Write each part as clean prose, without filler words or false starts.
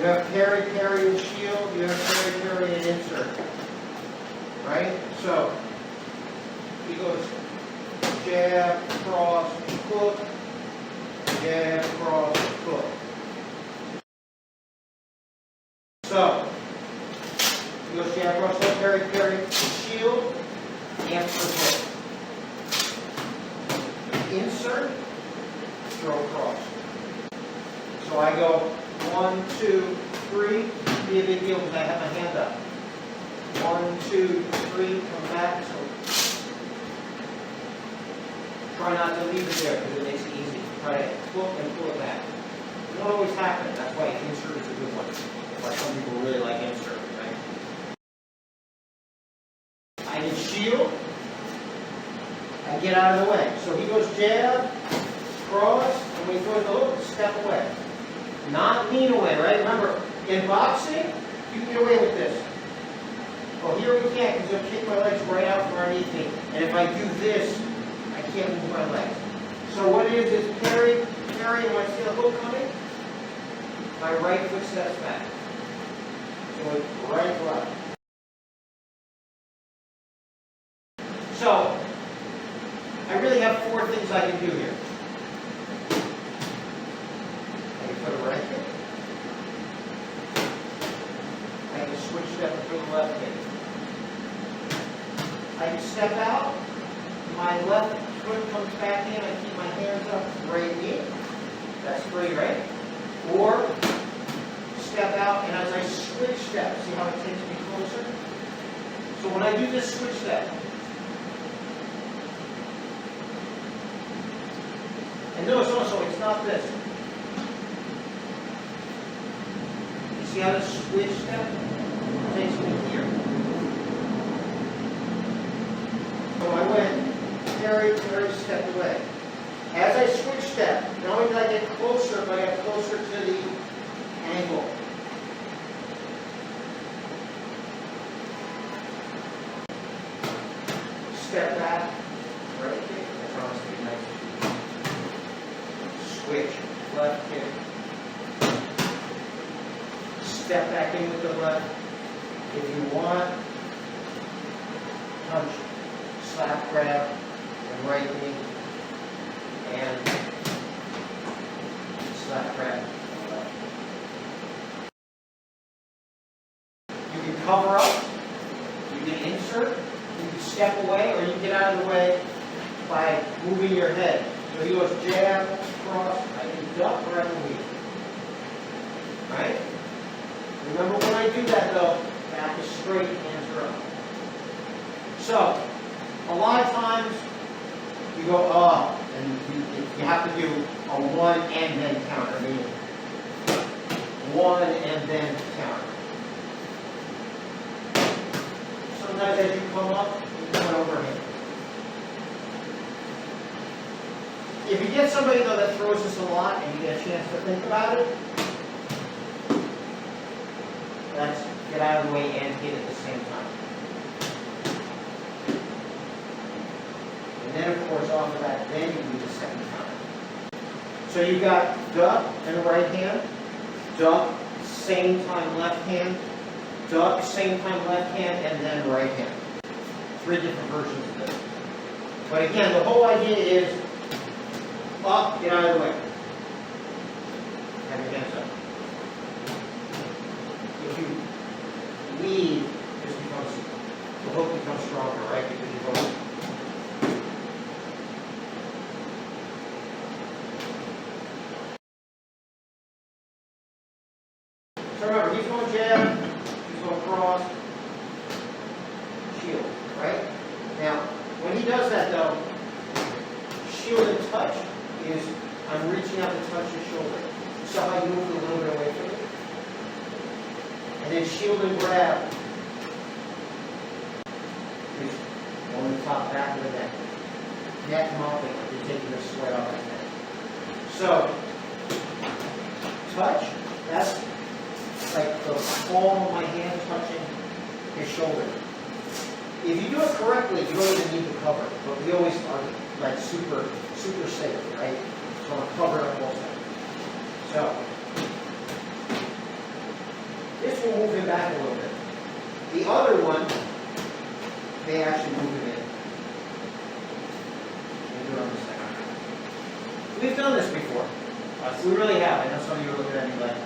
You have parry, parry, and shield. You have parry, parry, and insert. Right? So, he goes jab, cross, hook, jab, cross, hook. So, he goes jab, cross, hook, parry, parry, shield, answer, hook. Insert, throw, cross. So I go 1, 2, 3. Be a big deal because I have my hand up. 1, 2, 3. Come back. So try not to leave it there because it makes it easy. Try to hook and pull it back. It won't always happen. That's why insert is a good one. That's why some people really like insert, right? I can shield. I get out of the way. So he goes jab, cross, and when he throws the hook, step away. Not lean away, right? Remember, in boxing, you can get away with this. Well, here we can't because he'll kick my legs right out from underneath me. And if I do this, I can't move my legs. So what it is parry, parry, and when I see the hook coming, my right foot steps back. So it's right, left. So, I really have 4 things I can do here. I can put a right kick. I can switch step to the left kick. I can step out. My left foot comes back in. I keep my hands up. Right knee. That's 3, right? Or step out, and as I switch step, see how it takes me closer? So when I do this switch step, and notice also, it's not this. You see how this switch step takes me here? So I went, parry, parry, step away. As I switch step, not only did I get closer, but I got closer to the angle. Step back, right kick, that's how it's pretty nice. Switch, left kick. Step back in with the left. If you want, punch, slap, grab, and right knee, and slap, grab. You can cover up, you can insert, you can step away, or you can get out of the way by moving your head. So he goes jab, cross, I can duck, or I can weave. Right? Remember when I do that though, back is straight, hands are up. So, a lot of times, you go up, and you have to do a 1 and then counter, meaning 1 and then counter. Sometimes as you come up, you come overhand. If you get somebody though that throws this a lot and you get a chance to think about it, let's get out of the way and hit at the same time. And then of course off of that, then you do the second time. So you've got duck and the right hand, duck, same time left hand, duck, same time left hand, and then right hand. 3 different versions of this. But again, the whole idea is up, get out of the way. Have your hands up. If you leave, the hook becomes stronger, right? Because you go. So remember, he's going jab, he's going cross, shield, right? Now, when he does that though, shield and touch is I'm reaching out to touch his shoulder. So I move a little bit away from it. And then shield and grab is on the top back of the neck. Neck mopping, like you're taking the sweat off his neck. So, touch, that's like the palm of my hand touching his shoulder. If you do it correctly, you don't even need to cover it. But we always are like super safe, right? So I'm covered up both sides. So, back a little bit. The other one may actually move him in. We'll do it on this side. We've done this before. We really have. I know some of you are looking at me like,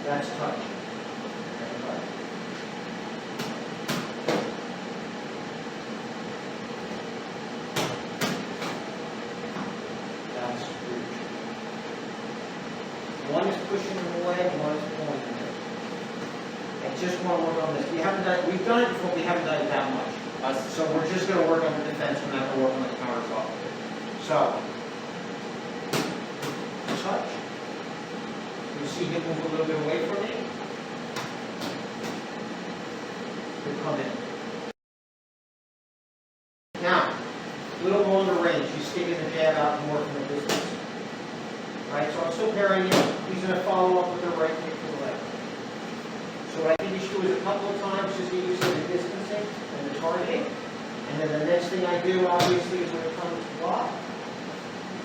that's touch. That's reach. One is pushing him away, one is pulling him in. I just want to work on this. We've done it before, we haven't done it that much. So we're just going to work on the defense, we're not going to work on the counter top. So, touch. You see him move a little bit away from me. He'll come in. Now, a little longer range. He's sticking the jab out more from the distance. Right, so I'm still parrying him. He's going to follow up with the right kick to the leg. So what I think you should do is a couple of times just get used to the distancing and the targeting. And then the next thing I do, obviously, is when it comes to block.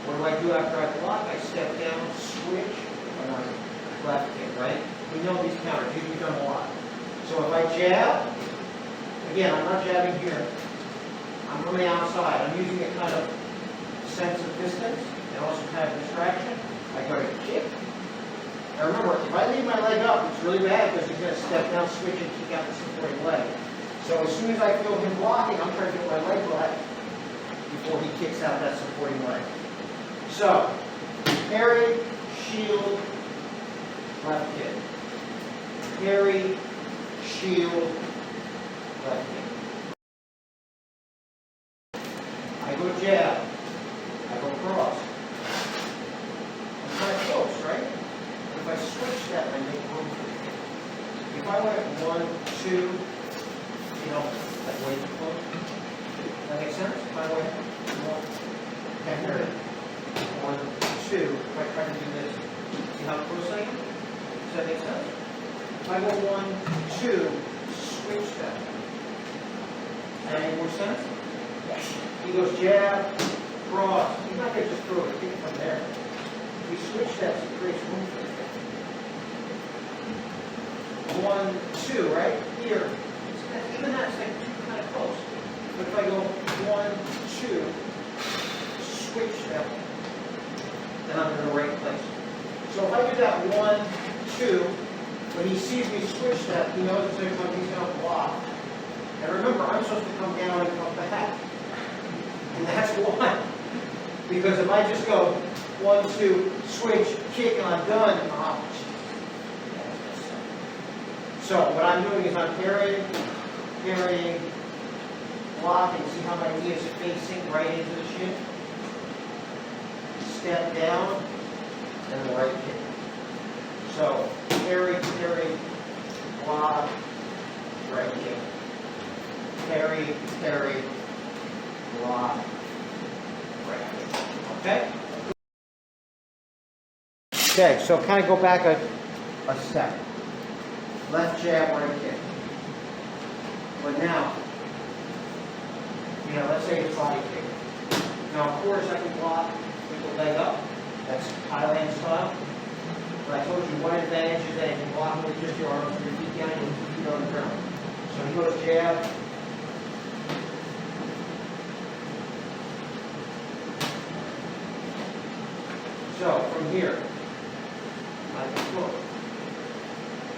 What do I do after I block? I step down, switch, and I left kick, right? We know these counters. We've done a lot. So if I jab, again, I'm not jabbing here. I'm from the outside. I'm using a kind of sense of distance and also kind of distraction. I go to kick. Now remember, if I leave my leg up, it's really bad because he's going to step down, switch, and kick out the supporting leg. So as soon as I feel him blocking, I'm trying to get my leg back before he kicks out that supporting leg. So, parry, shield, left kick. Parry, shield, left kick. I go jab. I go cross. I'm kind of close, right? If I switch that, I make room for the kick. If I went 1, 2, you know, like way too close. That makes sense? If I went 1, okay, here it is. 1, 2, if I try to do this, see how close I am? Does that make sense? If I go 1, 2, switch that. Does that make more sense? Yes. He goes jab, cross. He's not going to just throw a kick from there. If we switch that, it creates room for the kick. 1, 2, right? Here. Even that's like kind of close. But if I go 1, 2, switch that, then I'm in the right place. So if I do that 1, 2, when he sees me switch that, he knows it's going to come, he's going to block. And remember, I'm supposed to come down and come back. And that's why. Because if I just go 1, 2, switch, kick, and I'm done, so what I'm doing is I'm parrying, blocking. See how my knee is facing right into the shin? Step down, and the right kick. So, parry, block, right kick. Parry, block, right kick. Okay? Okay, so kind of go back a step. Left jab, right kick. But now, let's say it's body kick. Now, of course, I can block with the leg up. That's Thailand style. But I told you one advantage is that if you block with just your arms and your feet down, you keep it on the ground. So he goes jab. So from here, I can hook.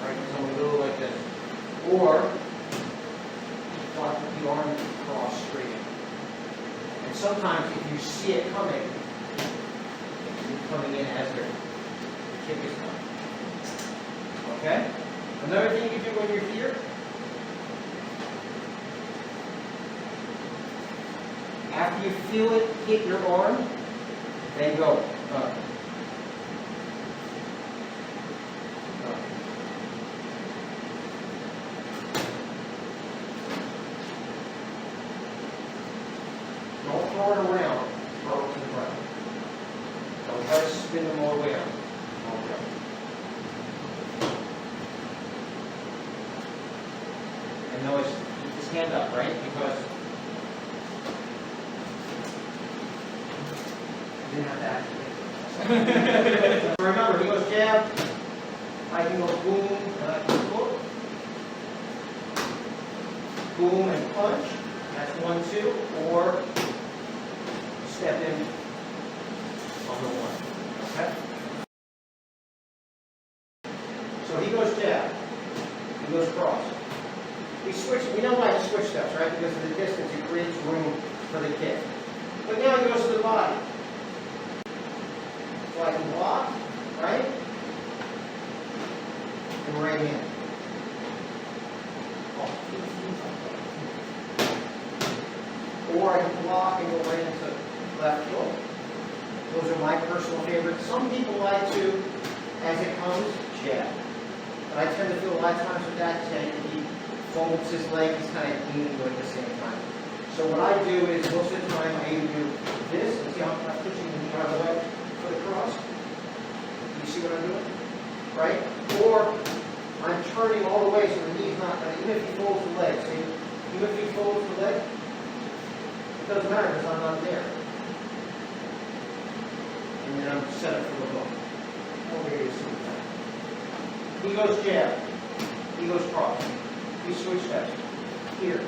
Right, so I'm going to go like this. Or block with the arm cross straight in. And sometimes if you see it coming, you're coming in as the kick is coming. Okay? Another thing you do when you're here, after you feel it hit your arm, then go up. Don't throw it around, throw it to the ground. Don't try to spin them all the way out. Okay. And notice, keep this hand up, right? Because you didn't have to activate. So Remember, he goes jab, I can go boom, and I can hook. Boom and punch. That's 1, 2. Or step in on the 1. Okay? So he goes jab. He goes cross. We switch. We don't like to switch steps, right? Because of the distance, it creates room for the kick. But now he goes to the body. So I can block, right? And right hand. Or I can block and go right into left hook. Those are my personal favorites. Some people like to, as it comes, jab. But I tend to feel a lot of times with that, he folds his leg, he's kind of leaning to it at the same time. So what I do is, most of the time, I either do this, and see how I'm pushing the knee out of the way for the cross. You see what I'm doing? Right? Or I'm turning all the way so the knee's not, even if he folds the leg, see? Even if he folds the leg, it doesn't matter because I'm not there. And then I'm set up for the hook. Over here, you see that. He goes jab. He goes cross. We switch steps. Here.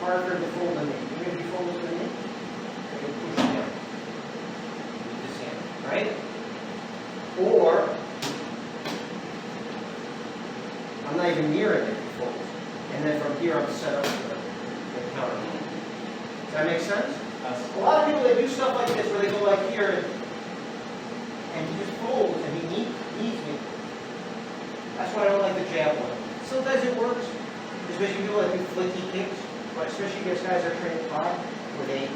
Hard for him to fold the knee. Even if he folds the knee, I can push him down. With this hand. Right? Or I'm not even near it if he folds. And then from here I'm set up for the counter. Does that make sense? A lot of people, they do stuff like this where they go like here and he just folds and he needs me. That's why I don't like the jab one. Sometimes it works, especially people that do flicky kicks, but especially those guys that are training high, where they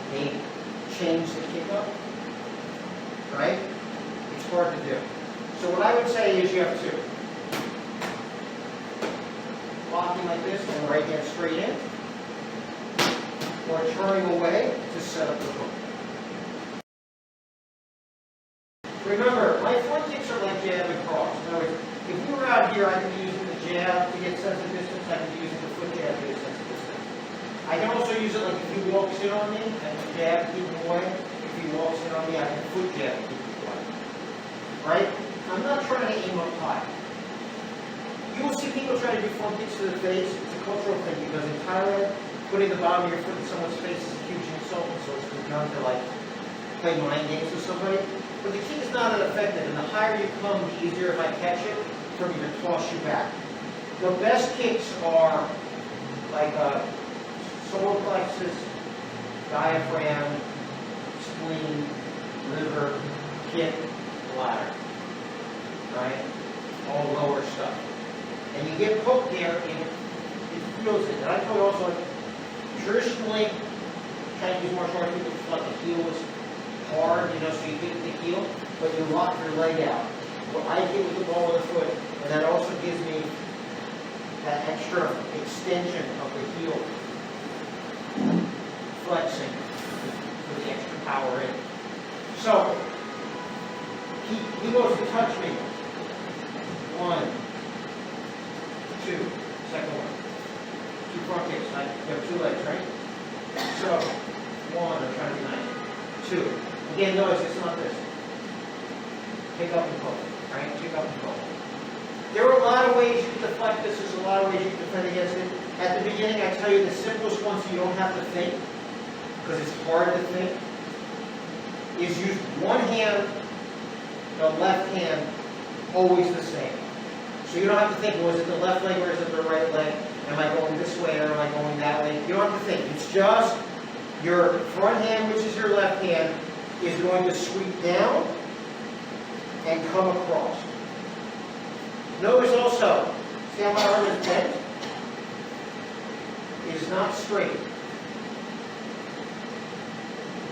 change the kick up, right? It's hard to do. So what I would say is you have 2. Blocking like this and right hand straight in, or turning away to set up the hook. Remember, my front kicks are like jab and cross. In other words, if we were out here, I could be using the jab to get sense of distance. I could be using the foot jab to get sense of distance. I can also use it like if he walks in on me, I can jab to keep him away. If he walks in on me, I can foot jab to keep him away. Right? I'm not trying to aim up high. You will see people try to do front kicks to the face. It's a cultural thing because in Thailand, putting the bottom of your foot in someone's face is a huge insult, and so it's been done to like play mind games with somebody. But the kick is not effective, and the higher you come, the easier if I catch it for me to toss you back. The best kicks are like solar plexus, diaphragm, spleen, liver, kick, bladder. Right? All lower stuff. And you get hooked there, and it feels it. And I told you also, like, traditionally, Chinese martial arts people thought the heel was hard, so you hit the heel, but you lock your leg out. Well, I hit with the ball of the foot, and that also gives me that extra extension of the heel, flexing for the extra power in. So, he goes to touch me. 1, 2, second one. 2 front kicks. You have 2 legs, right? So, 1, I'm trying to be nice. 2. Again, notice it's not this. Pick up and pull. Right? Pick up and pull. There are a lot of ways you can deflect this. There's a lot of ways you can defend against it. At the beginning, I tell you the simplest one so you don't have to think, because it's hard to think, is use one hand, the left hand, always the same. So you don't have to think, well, is it the left leg or is it the right leg? Am I going this way or am I going that way? You don't have to think. It's just your front hand, which is your left hand, is going to sweep down and come across. Notice also, see how my arm is bent? It is not straight.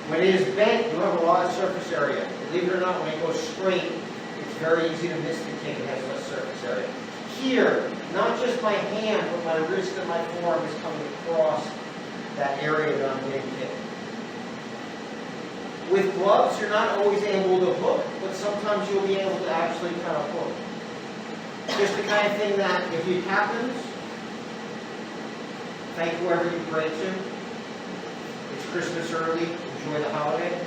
When it is bent, you have a lot of surface area. Believe it or not, when it goes straight, it's very easy to miss the kick. It has less surface area. Here, not just my hand, but my wrist and my forearm is coming across that area that I'm getting hit. With gloves, you're not always able to hook, but sometimes you'll be able to actually kind of hook. Just the kind of thing that, if it happens, thank whoever you pray to. It's Christmas early. Enjoy the holiday.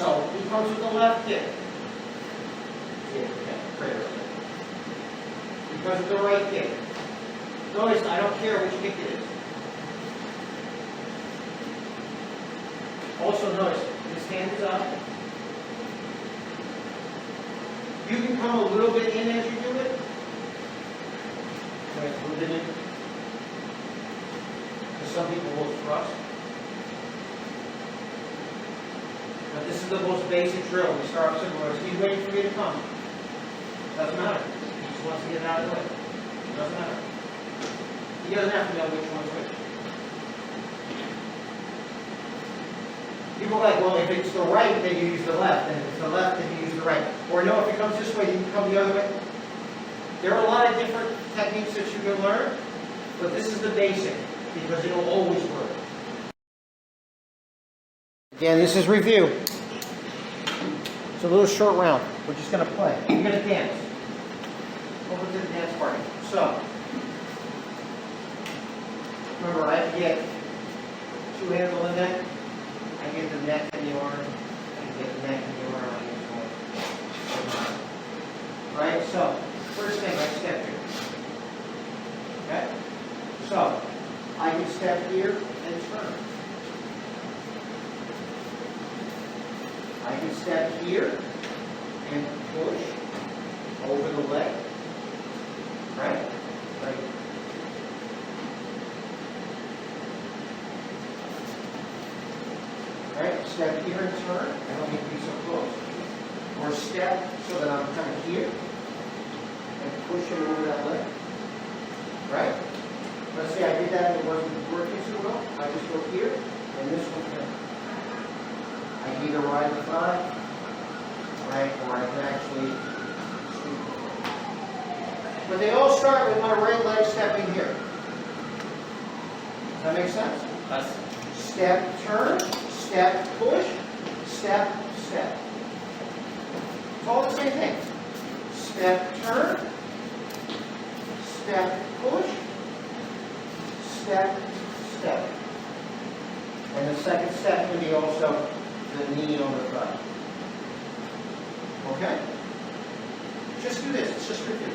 So he comes with the left kick. Yeah, right. He comes with the right kick. Notice, I don't care which kick it is. Also notice, his hand is up. You can come a little bit in as you do it. Right, a little bit in. Because some people will thrust. But this is the most basic drill. We start off simple. He's waiting for me to come. Doesn't matter. He just wants to get out of the way. Doesn't matter. He doesn't have to know which one's which. People are like, well, if it's the right, then you use the left. And if it's the left, then you use the right. Or no, if it comes this way, you can come the other way. There are a lot of different techniques that you can learn, but this is the basic, because it'll always work. Again, this is review. It's a little short round. We're just going to play. You're going to dance. Over to the dance party. So, remember, I have to get two hands on the neck. I get the neck and the arm. I can get the neck and the arm on each one. Right? So, first thing, I step here. Okay? So, I can step here and turn. I can step here and push over the leg. Right? Right. Right? Step here and turn. I don't need to be so close. Or step so that I'm kind of here and push it over that leg. Right? Let's say I did that and it wasn't working so well. I just go here and this one here. I can either ride the thigh, right, or I can actually sweep it. But they all start with my right leg stepping here. Does that make sense? Yes. Step, turn, step, push, step, step. It's all the same thing. Step, turn, step, push, step, step. And the second step can be also the knee on the thigh. Okay? Just do this. It's just review.